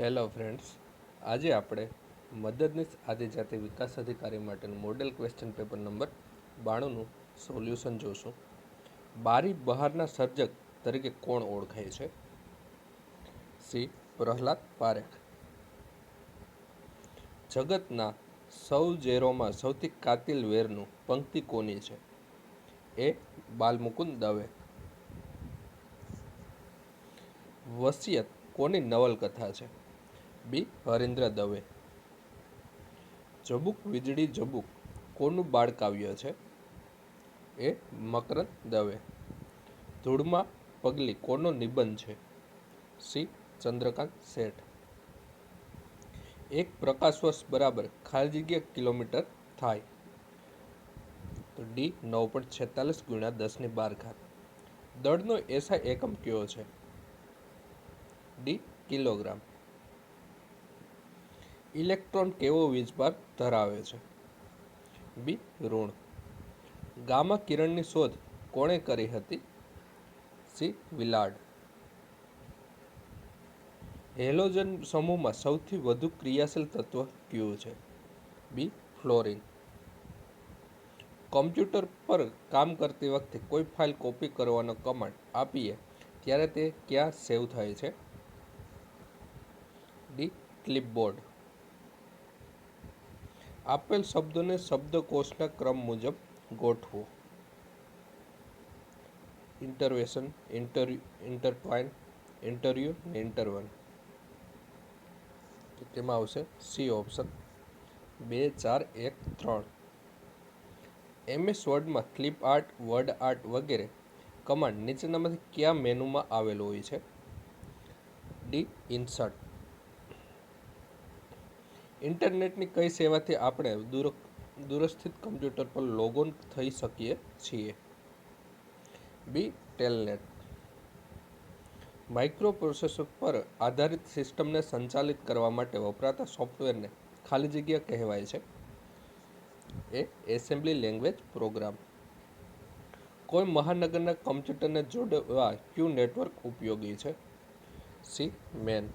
Hello friends, આજે આપણે મદદનીશ આદિજાતિ વિકાસ અધિકારી માટેનું મોડેલ ક્વેશ્ચન પેપર નંબર 92નું સોલ્યુશન જોશું. બારી બહારના સર્જક તરીકે કોણ ઓળખાય છે? સી. પ્રહલાદ પારેખ. જગતના સૌ ઝેરોમાં સૌથી કાતિલ વેરનું પંક્તિ કોની છે? એ. બાલમુકુંદ દવે. વસિયત કોની નવલકથા છે? બી. હરીન્દ્ર દવે. ઝબુક વીજળી ઝબુક કોનું બાળકાવ્ય છે? એ. મકરંદ દવે. ધૂળમાં પગલી કોનો નિબંધ છે? સી. ચંદ્રકાંત શેઠ. એક પ્રકાશ વર્ષ બરાબર ખાલી જગ્યા કિલોમીટર થાય તો ડી 9.46 × 10^12. દળનો એસઆઈ એકમ કયો છે? ડી. કિલોગ્રામ. ઇલેક્ટ્રોન કેવો વીજભાર ધરાવે છે? બી. ઋણ. ગામા કિરણની શોધ કોણે કરી હતી? સી. વિલાર્ડ. હેલોજન સમૂહમાં સૌથી વધુ ક્રિયાશીલ તત્વ કયું છે? બી. ફ્લોરિન. કમ્પ્યુટર પર કામ કરતી વખતે કોઈ ફાઇલ કોપી કરવાનો કમાન્ડ આપીએ ત્યારે તે ક્યાં સેવ થાય છે? ડી. ક્લિપબોર્ડ. આપેલ શબ્દોને શબ્દકોશના ક્રમ મુજબ ગોઠવો. ઇન્ટરવેશન, ઇન્ટરટ્વાઇન, ઇન્ટરવ્યુ ને ઇન્ટરવન. તેમાં આવશે સી ઓપ્શન 2, 4, 1, 3. MS વર્ડમાં ક્લિપ આર્ટ, વર્ડ આર્ટ વગેરે કમાન્ડ નીચેનામાંથી કયા મેનુમાં આવેલો હોય છે? ડી. ઇન્સર્ટ. ઇન્ટરનેટની કઈ સેવાથી આપણે દૂરસ્થિત કમ્પ્યુટર પર લોગોન થઈ શકીએ છીએ? બી. ટેલનેટ. માઇક્રોપ્રોસેસર પર આધારિત સિસ્ટમને સંચાલિત કરવા માટે વપરાતા સોફ્ટવેરને ખાલી જગ્યા કહેવાય છે? એ. Assembly language program. કોઈ મહાનગરના કમ્પ્યુટરને જોડવા કયું નેટવર્ક ઉપયોગી છે? સી. મેન.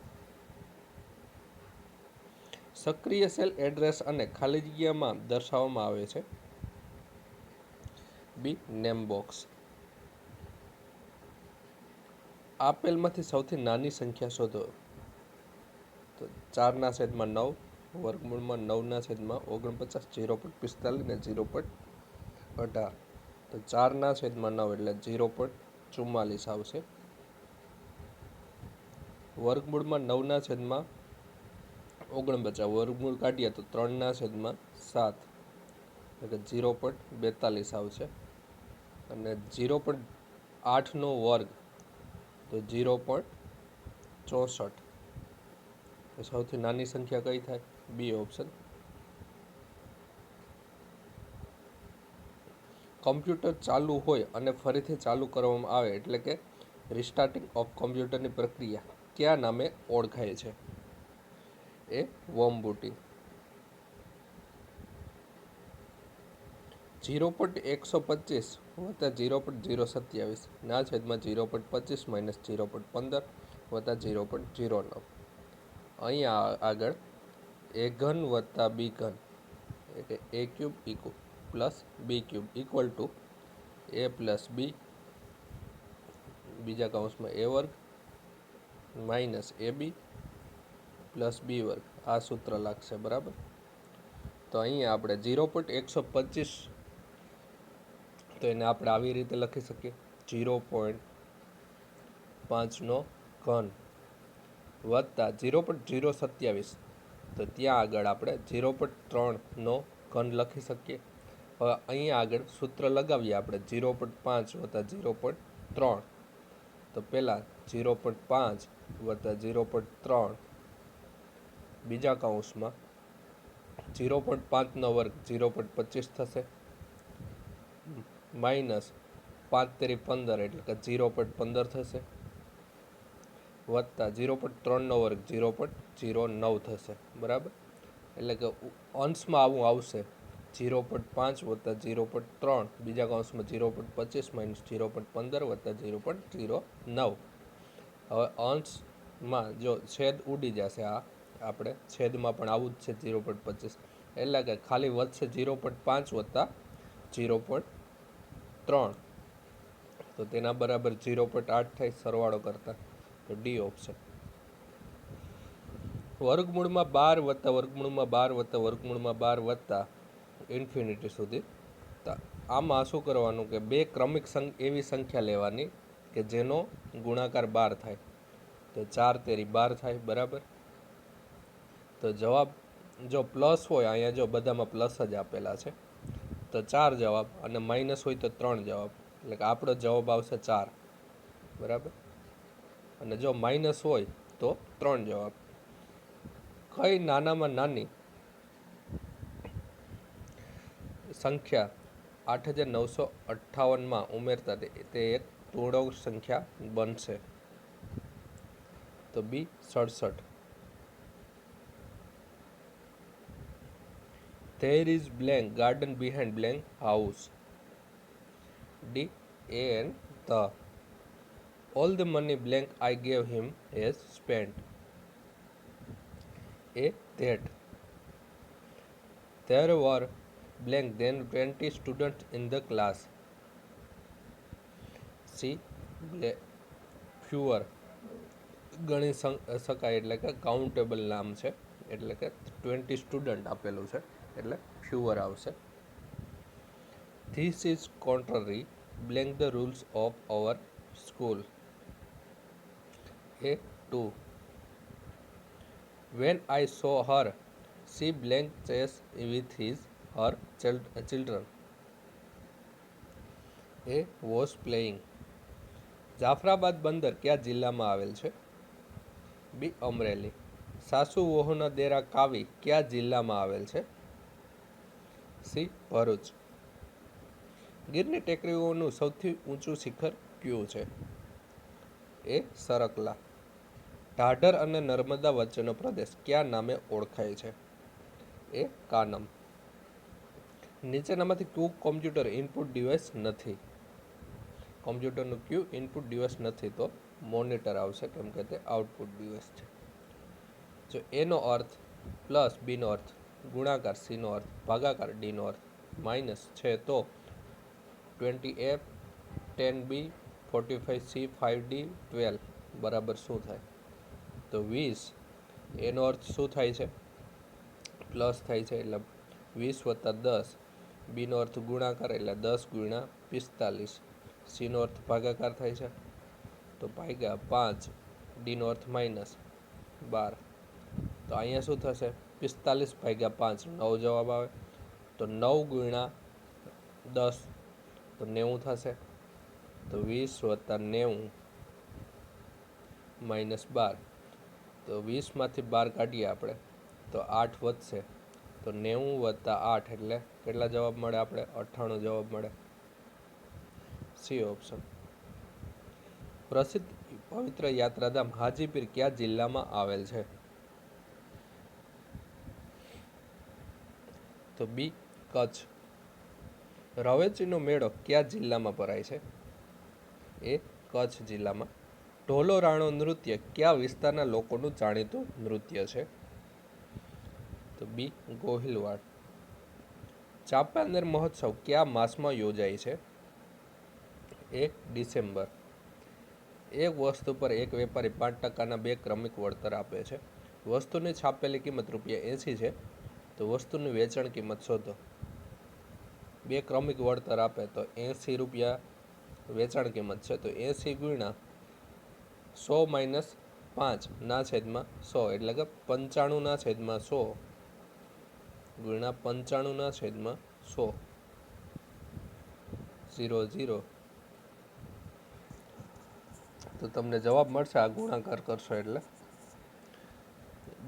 સક્રિય સેલ એડ્રેસ અને ખાલી જગ્યામાં દર્શાવવામાં આવે છે? બી. Name box. આપેલમાંથી સૌથી નાની સંખ્યા શોધો. તો 4/9 વર્ગમૂળમાં 9/49, 0.45 ને 0.18. તો 4/9 એટલે 0.44 આવશે. વર્ગમૂળમાં 9/49 વર્ગમૂળ કાઢીએ તો 3/7 એટલે 0.42 આવશે. અને 0.8નો વર્ગ તો 0.64. સૌથી નાની સંખ્યા કઈ થાય? બી ઓપ્શન. કમ્પ્યુટર ચાલુ હોય અને ફરીથી ચાલુ કરવામાં આવે એટલે કે રિસ્ટાર્ટિંગ ઓફ કમ્પ્યુટરની પ્રક્રિયા કયા નામે ઓળખાય છે? એ. વોર્મ બૂટિંગ. 0.125 + 0.027 ના છેદમાં 0.25 - 0.15 + 0.09. અહીંયા આગળ a ઘન + b ઘન એટલે a³ + b³ = a + b બીજા કૌંસમાં a વર્ગ - ab + b વર્ગ. આ સૂત્ર લાગશે, બરાબર. તો અહીંયા આપણે 0.125 તો એને આપણે આવી રીતે લખી શકીએ 0.5નો ઘન વત્તા 0.027 તો ત્યાં આગળ આપણે 0.3નો ઘન લખી શકીએ. હવે અહીંયા આગળ સૂત્ર લગાવીએ આપણે 0.5 + 0.3 તો પહેલાં 0.5 + 0.3 બીજા કૌંસમાં 0.5નો વર્ગ 0.25 થશે માઇનસ 5 × 15 એટલે કે 0.15 થશે વત્તા 0.3નો વર્ગ 0.09 થશે, બરાબર. એટલે કે અંશમાં આવું આવશે 0.5 + 0.3 બીજા કૌંસમાં 0.25 - 0.15 + 0.09. હવે અંશ માં જો છેદ ઉડી જશે, આ આપણે છેદમાં પણ આવું જ છે 0.25, એટલે કે ખાલી વધશે 0.5 વત્તા 0.3, તો તેના બરાબર 0.8 થાય સરવાળો કરતા, તો ડી ઓપ્શન. વર્ગમૂળમાં 12 વત્તા વર્ગમૂળમાં 12 વત્તા વર્ગમૂળમાં 12 વત્તા ઇન્ફિનિટી સુધી. તો આમાં શું કરવાનું કે બે ક્રમિક એવી સંખ્યા લેવાની કે જેનો ગુણાકાર 12 થાય. તો 4 તેરી 12 થાય, બરાબર. તો જવાબ જો પ્લસ હોય, અહીંયા જો બધામાં પ્લસ જ આપેલા છે, તો 4 જવાબ, અને માઇનસ હોય તો 3 જવાબ, એટલે કે આપણો જવાબ આવશે 4, બરાબર. અને જો માઇનસ હોય તો 3 જવાબ. કઈ નાનામાં નાની સંખ્યા 8958માં ઉમેરતા તે એક પૂર્ણાંક સંખ્યા બનશે? તો બી 67. There is blank garden behind blank house. D. A and the. All the money blank I gave him is spent. A. That. There were blank then 20 students in the class. C. Fewer. ગણી શકાય એટલે કે countable નામ છે, એટલે કે 20 student આપેલું છે એટલે ફ્યુઅર આવશે. This is contrary blank the rules of our school. A. 2. When I saw her, she blank chess with her children. A. was playing. Jafrabad બંદર કયા જિલ્લામાં આવેલ છે? બી. અમરેલી. સાસુ વહુના દેરા કાવી કયા જિલ્લામાં આવેલ છે? સી. ભરૂચ. ગીરની ટેકરીઓનું સૌથી ઊંચું શિખર કયું છે? એ. સરકલા. ઢાઢર અને નર્મદા વચ્ચેનો પ્રદેશ કયા નામે ઓળખાય છે? એ. કાનમ. નીચેનામાંથી કયું કોમ્પ્યુટર ઇનપુટ ડિવાઇસ નથી? કોમ્પ્યુટરનું કયું ઇનપુટ ડિવાઇસ નથી? તો મોનિટર આવશે, કેમ કે તે આઉટપુટ ડિવાઇસ છે. જો એનો અર્થ પ્લસ, બીનો અર્થ ગુણાકાર, સીનો અર્થ ભાગાકાર, ડીનો અર્થ માઇનસ છે, તો 20A 10B 45C 5D 12 બરાબર શું થાય? તો 20. એનો અર્થ શું થાય છે? પ્લસ થાય છે, એટલે 20 વત્તા 10. બીનો અર્થ ગુણાકાર, એટલે 10 ગુણ્યા 45. સીનો અર્થ ભાગાકાર થાય છે, તો ભાગ્યા 5. ડીનો અર્થ માઇનસ 12. તો અહીંયા શું થશે? 45 ભાગ્યા 5 9 જવાબ આવે, તો 9 ગુણ્યા 10 તો 90 થશે. તો 20 વત્તા 90 માઇનસ 12. તો 20માંથી 12 કાઢીએ આપણે તો 8 વધશે, તો 90 વત્તા 8 એટલે કેટલા જવાબ મળે આપણે? 98 જવાબ મળે. C option. પ્રસિદ્ધ પવિત્ર યાત્રાધામ હાજીપીર કયા જિલ્લામાં આવેલ છે? તો બી. કચ્છ. રવેચીનો મેળો કયા જિલ્લામાં ભરાય છે? એ. કચ્છ જિલ્લામાં. ઢોલો રાણો નૃત્ય કયા વિસ્તારના લોકોનું જાણીતું નૃત્ય છે? તો બી. ગોહિલવાડ. ચાંપાનેર મહોત્સવ કયા માસમાં યોજાય છે? એ. ડિસેમ્બર. એક વસ્તુ પર એક વેપારી 5%ના 2 ક્રમિક વળતર આપે છે. વસ્તુની છાપેલી કિંમત ₹80 છે, તો વસ્તુની વેચાણ કિંમત શોધો. 2 ક્રમિક વળતર આપે તો ₹80 વેચાણ કિંમત છે, તો 80 ગુણ્યા 100 માઇનસ 5 ના છેદમાં 100, એટલે કે 95/100 ગુણ્યા 95/100 0 તો તમને જવાબ મળશે, આ ગુણાકાર કરશો એટલે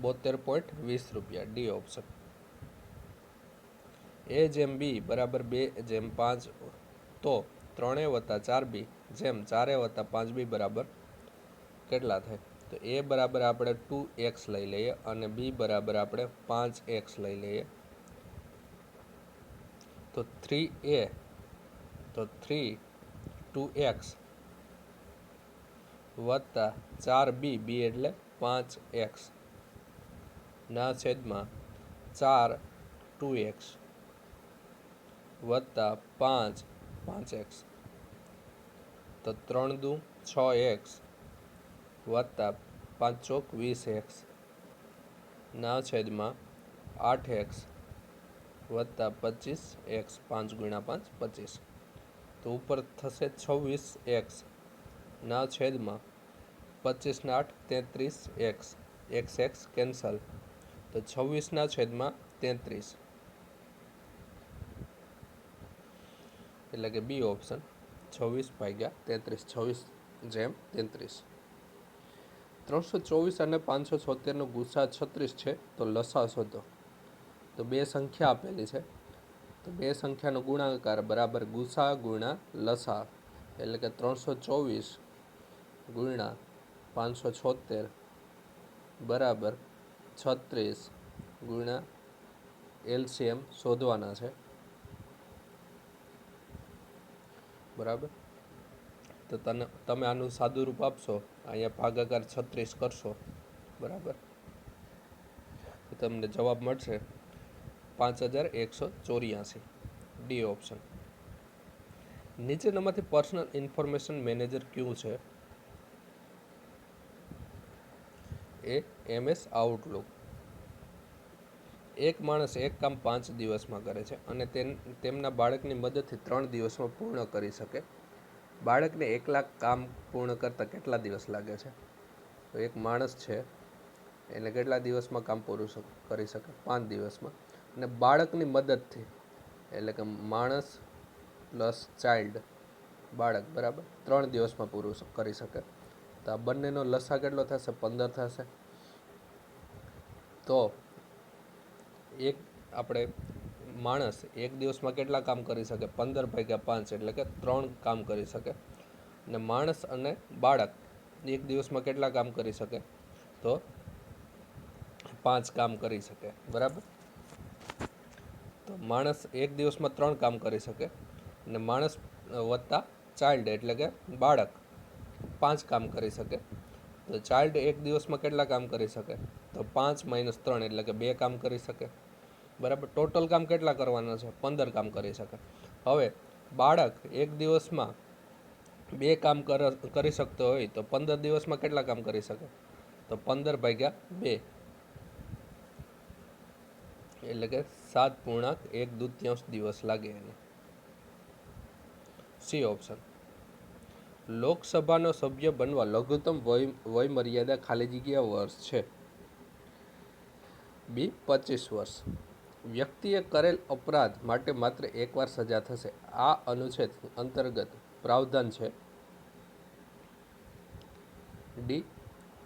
₹72.20. D option. A જેમ બી બરાબર 2/5, તો 3A વત્તા 4B જેમ 4A વત્તા 5B બરાબર કેટલા થાય? તો A બરાબર આપણે 2x લઈ લઈએ અને B બરાબર આપણે 5x લઈ લઈએ. તો 3A તો 3 2x વત્તા 4B, B એટલે 5x ના છેદમાં 4 2x વત્તા 5 5x, તો 3 દુ 6x વત્તા 5 ચોક 20x ના છેદમાં 8x વત્તા 25x, 5 ગુણ્યા 5 25, તો ઉપર થશે 26x ના છેદમાં 25 ને 8 33x, x કેન્સલ, તો 26 ના છેદમાં 33, એટલે કે બી ઓપ્શન 26/33, 26/33. 324 અને 576 નો ગુસા 36 છે, તો લસા શોધો. તો બે સંખ્યા આપેલી છે, તો બે સંખ્યાનો ગુણાકાર બરાબર ગુસા ગુણ્યા લસા, એટલે કે 324 ગુણ્યા 576 બરાબર 36 ગુણ્યા એલસીએમ શોધવાના છે. બરાબર, તો તમે આનું સાદું રૂપ આપશો, અહીંયા ભાગાકાર 36 કરશો, બરાબર, તો તમને જવાબ મળશે 5184. D option. નીચેનામાંથી પર્સનલ ઇન્ફોર્મેશન મેનેજર કયું છે? એ MS આઉટલુક. એક માણસ એક કામ 5 દિવસમાં કરે છે અને તેમના બાળકની મદદથી 3 દિવસમાં પૂર્ણ કરી શકે. બાળકને એકલા કામ પૂર્ણ કરતાં કેટલા દિવસ લાગે છે? તો એક માણસ છે એને કેટલા દિવસમાં કામ પૂરું કરી શકે? 5 દિવસમાં. અને બાળકની મદદથી, એટલે કે માણસ પ્લસ ચાઇલ્ડ, બાળક, બરાબર, 3 દિવસમાં પૂરું કરી શકે. તો આ બંનેનો લસા કેટલો થશે? 15 થશે. તો એક આપણે માણસ એક દિવસમાં કેટલા કામ કરી શકે? 15/5, એટલે કે 3 કામ કરી શકે. અને માણસ અને બાળક એક દિવસમાં કેટલા કામ કરી શકે? તો 5 કામ કરી શકે, બરાબર. તો માણસ એક દિવસમાં 3 કામ કરી શકે અને માણસ વત્તા ચાઇલ્ડ, એટલે કે બાળક, 5 કામ કરી શકે. તો ચાઇલ્ડ એક દિવસમાં કેટલા કામ કરી શકે? તો 5 - 3, એટલે કે 2 કામ કરી શકે, બરાબર. ટોટલ કામ કેટલા કરવાના છે? 15 કામ કરી શકે. હવે બાળક એક દિવસમાં 2 કામ કરી શકતો હોય તો 15 દિવસમાં કેટલા કામ કરી શકે? તો 15/2, એટલે કે 7.1/2 દિવસ લાગે એને. C option. લોકસભાનો સભ્ય બનવા લઘુત્તમ વય મર્યાદા ખાલી જગ્યા વર્ષ છે? બી 25 વર્ષ. વ્યક્તિએ કરેલ અપરાધ માટે માત્ર એકવાર સજા થશે. આ અનુચ્છેદ અંતર્ગત પ્રાવધાન છે? ડી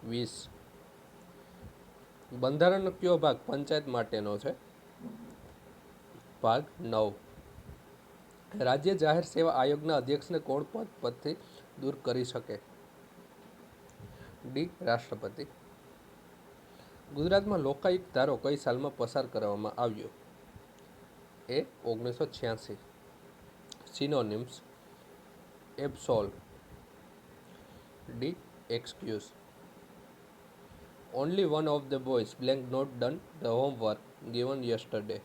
20. બંધારણનો કયો ભાગ પંચાયત માટેનો છે? ભાગ 9. રાજ્ય જાહેર સેવા આયોગના અધ્યક્ષને કોણ પદથી દૂર કરી શકે? ડી રાષ્ટ્રપતિ. ગુજરાતમાં લોકાયુક્ત ધારો કઈ સાલમાં પસાર કરવામાં આવ્યો? A 1986. Synonyms. Absolve. D excuse. Only one of the boys blank not done the homework given yesterday.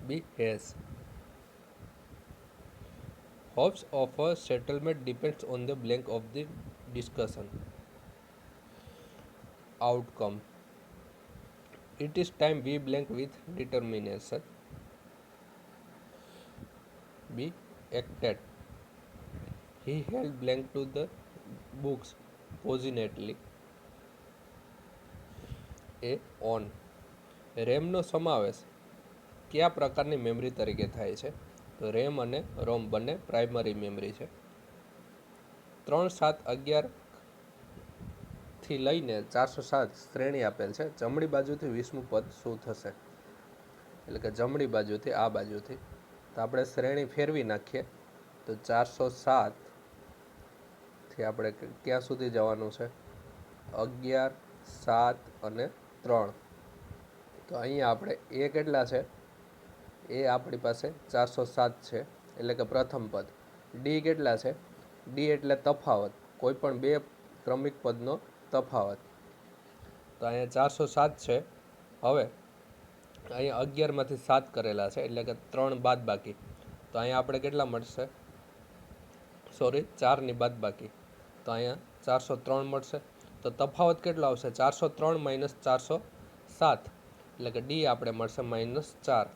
B. Has. Hopes of a settlement depends on the blank of the discussion. Outcome. It is time we blank with determination. B. Acted. He held blank to the books positively. A. On. રેમનો સમાવેશ કયા પ્રકારની memory તરીકે થાય છે? તો RAM અને રોમ બંને primary memory છે. 3, 7, 11 થી લઈને 407 શ્રેણી આપેલ છે. જમણી બાજુથી 20મું પદ શું થશે? એટલે કે જમણી બાજુથી આ બાજુથી, તો આપણે શ્રેણી ફેરવી નાખીએ તો 407 થી આપણે ક્યાં સુધી જવાનું છે? 11, 7 અને 3. તો અહીંયા આપણે એ કેટલા છે? એ આપણી પાસે 407 છે, એટલે કે પ્રથમ પદ. ડી કેટલા છે? ડી એટલે તફાવત. કોઈ પણ બે ક્રમિક પદનો તફાવત. તો અહીંયા 407 છે. હવે અહીંયા 11માંથી 7 કરેલા છે એટલે કે 3 બાદ બાકી. તો અહીંયા આપણે કેટલા મળશે? 4ની બાદ બાકી. તો અહીંયા 403 મળશે. તો તફાવત કેટલો આવશે? 403 માઇનસ 407 એટલે કે ડી આપણે મળશે -4.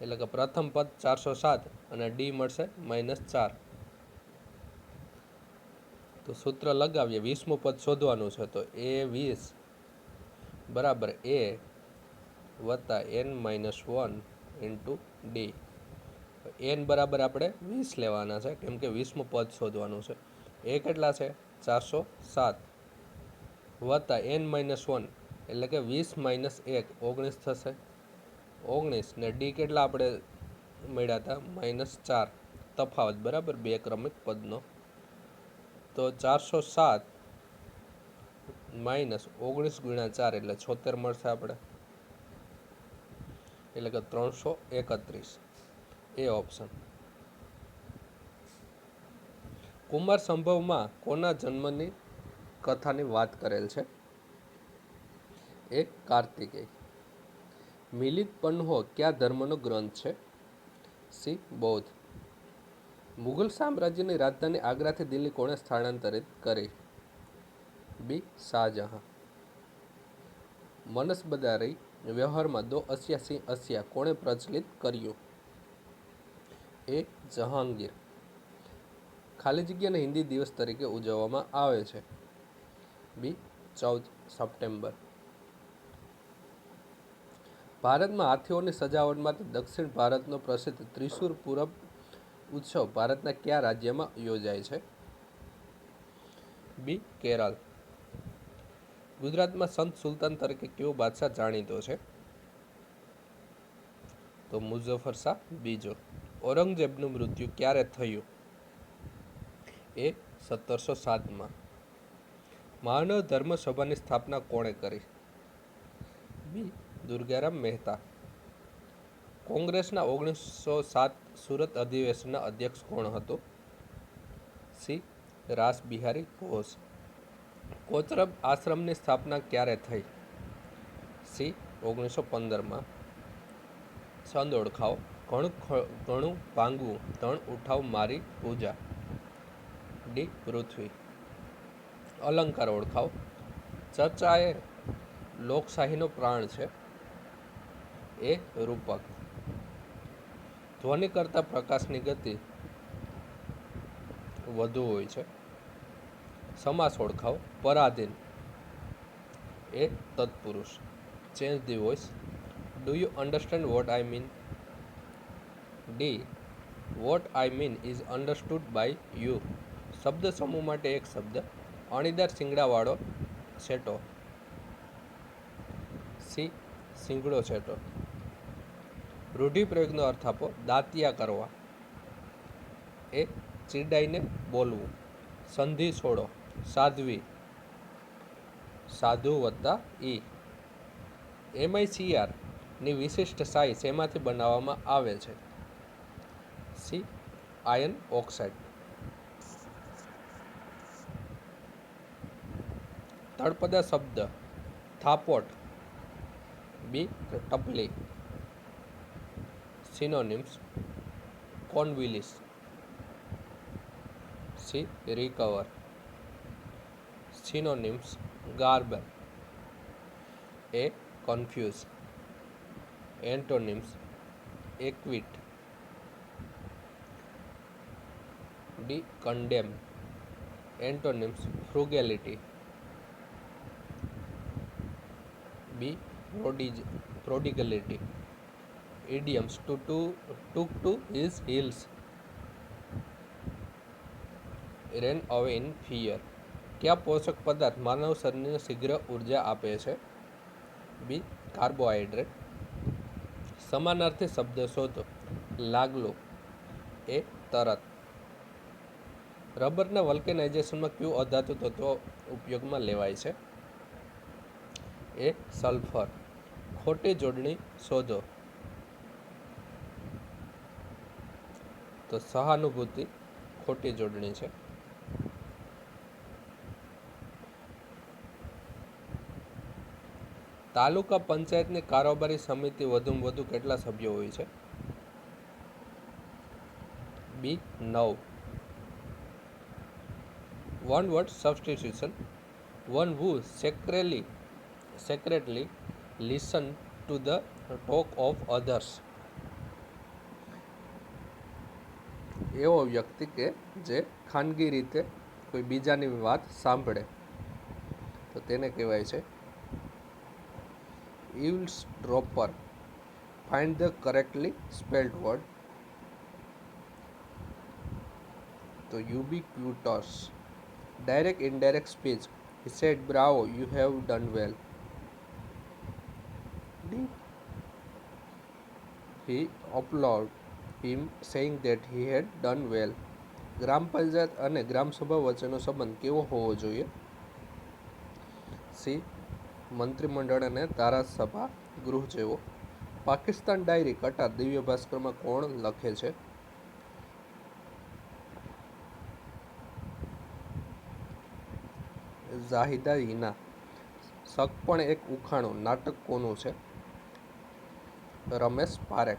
એટલે કે પ્રથમ પદ 407 અને ડી મળશે -4. તો સૂત્ર લગાવીએ. 20મું પદ શોધવાનું છે. તો A20 બરાબર A વત્તા n-1 ઇન્ટુ ડી. n બરાબર આપણે 20 લેવાના છે કેમ કે 20મું પદ શોધવાનું છે. એ કેટલા છે? 407 વત્તા n-1 એટલે કે 20 માઇનસ 1 19 થશે. 19 ને ડી કેટલા આપણે મળ્યા હતા? -4 તફાવત બરાબર બે ક્રમિક પદનો. તો 407 માઇનસ 19 ગુણ્યા 4 એટલે 76 મળશે આપણે. એટલે કે 331 એ ઓપ્શન. કુમાર સંભવમાં કોના જન્મની કથાની વાત કરેલ છે? એક કાર્તિકેય. મિલિત પન્હો કયા ધર્મનો ગ્રંથ છે? સી બૌદ્ધ. મુઘલ સામ્રાજ્યની રાજધાની આગ્રાથી દિલ્હી કોણે સ્થળાંતરિત કરી? બી શાહજહાં. મનસબદારી વ્યવહારમાં દો અસિયા સિંહ અસિયા કોણે પ્રચલિત કર્યું? એ જહાંગીર. ખાલી જગ્યાને હિન્દી દિવસ તરીકે ઉજવવામાં આવે છે? બી 14 સપ્ટેમ્બર. ભારતમાં હાથીઓની સજાવટ માટે દક્ષિણ ભારતનો પ્રસિદ્ધ ત્રિશુર પૂરબ ઉત્સવ ભારતના કયા રાજ્યમાં યોજાય છે? બી કેરળ. ગુજરાતમાં સંત સુલતાન તરીકે કયો બાદશાહ જાણીતો છે? તો મુઝફ્ફર શાહ બીજો. ઔરંગઝેબનું મૃત્યુ ક્યારે થયું? એ 1707માં. મહાનવ ધર્મ સભાની સ્થાપના કોણે કરી? બી દુર્ગારામ મહેતા. કોંગ્રેસના 1907 સુરત અધિવેશનના અધ્યક્ષ કોણ હતો? સી રાસ બિહારી ઘોષ. કોચરબ આશ્રમની સ્થાપના ક્યારે થઈ? સી 1915માં. છંદ ઓળખાવો. ઘણું ભાંગવું ધણ ઉઠાવ મારી પૂજા. ડી પૃથ્વી. અલંકાર ઓળખાવો. ચર્ચા એ લોકશાહીનો પ્રાણ છે? એ રૂપક. ધ્વનિ કરતાં પ્રકાશની ગતિ વધુ હોય છે? સમાસ ઓળખાવો. પરાધીન. એ તત્પુરુષ. Change the voice. Do you understand what I mean? D what I mean is understood by you. શબ્દ સમૂહ માટે એક શબ્દ. અણીદાર શિંગડાવાળો છેટો. સી શિંગડો છેટો. રૂઢિપ્રયોગનો અર્થ આપો. દાંતિયા કરવા. એ ચીડાઈને બોલવું. સંધિ છોડો. સાધ્વી. સાધુ વત્તા ઈ. MiCr ની વિશિષ્ટ શાઈ શેમાંથી બનાવવામાં આવે છે? C iron oxide. તળપદા શબ્દ. થાપોટ. બી ટપલી. Synonyms. Convalesce. C recover. Synonyms. Garble. A confuse. Antonyms. Acquit. D condemn. Antonyms. Frugality. B prodigality. Idioms. Took to his heels. Ran away in fear. કયા પોષક પદાર્થ માનવ શરીરને શીઘ્ર ઉર્જા આપે છે? બી કાર્બોહાઈડ્રેટ. સમાનાર્થી શબ્દ શોધો. લાગલું. એ તરત. રબરના વલ્કેનાઇઝેશનમાં કયું અધાતુ તત્વ ઉપયોગમાં લેવાય છે? એ સલ્ફર. ખોટી જોડણી શોધો. તો સહાનુભૂતિ ખોટી જોડણી છે. તાલુકા પંચાયતની કારોબારી સમિતિ વધુમાં વધુ કેટલા સભ્યો હોય છે? બી 9. One word substitution. One who secretly listen to the talk of others. એવો વ્યક્તિ કે જે ખાનગી રીતે કોઈ બીજાની વાત સાંભળે તો તેને કહેવાય છે eavesdropper. Find the correctly spelled word. તો ubiquitous. Direct indirect speech. He said, "Bravo, you have done well." D. He applauded him, saying that he had done well. ગ્રામ પંચાયત અને ગ્રામસભા વચ્ચેનો સંબંધ કેવો હોવો જોઈએ? સી. મંત્રીમંડળ અને ધારાસભા ગૃહ જેવો. પાકિસ્તાન ડાયરી કટાર દિવ્ય ભાસ્કરમાં કોણ લખે છે? ઝાહિદા હિના. શક પણ એક ઉખાણું નાટક કોનું છે? રમેશ પારેખ.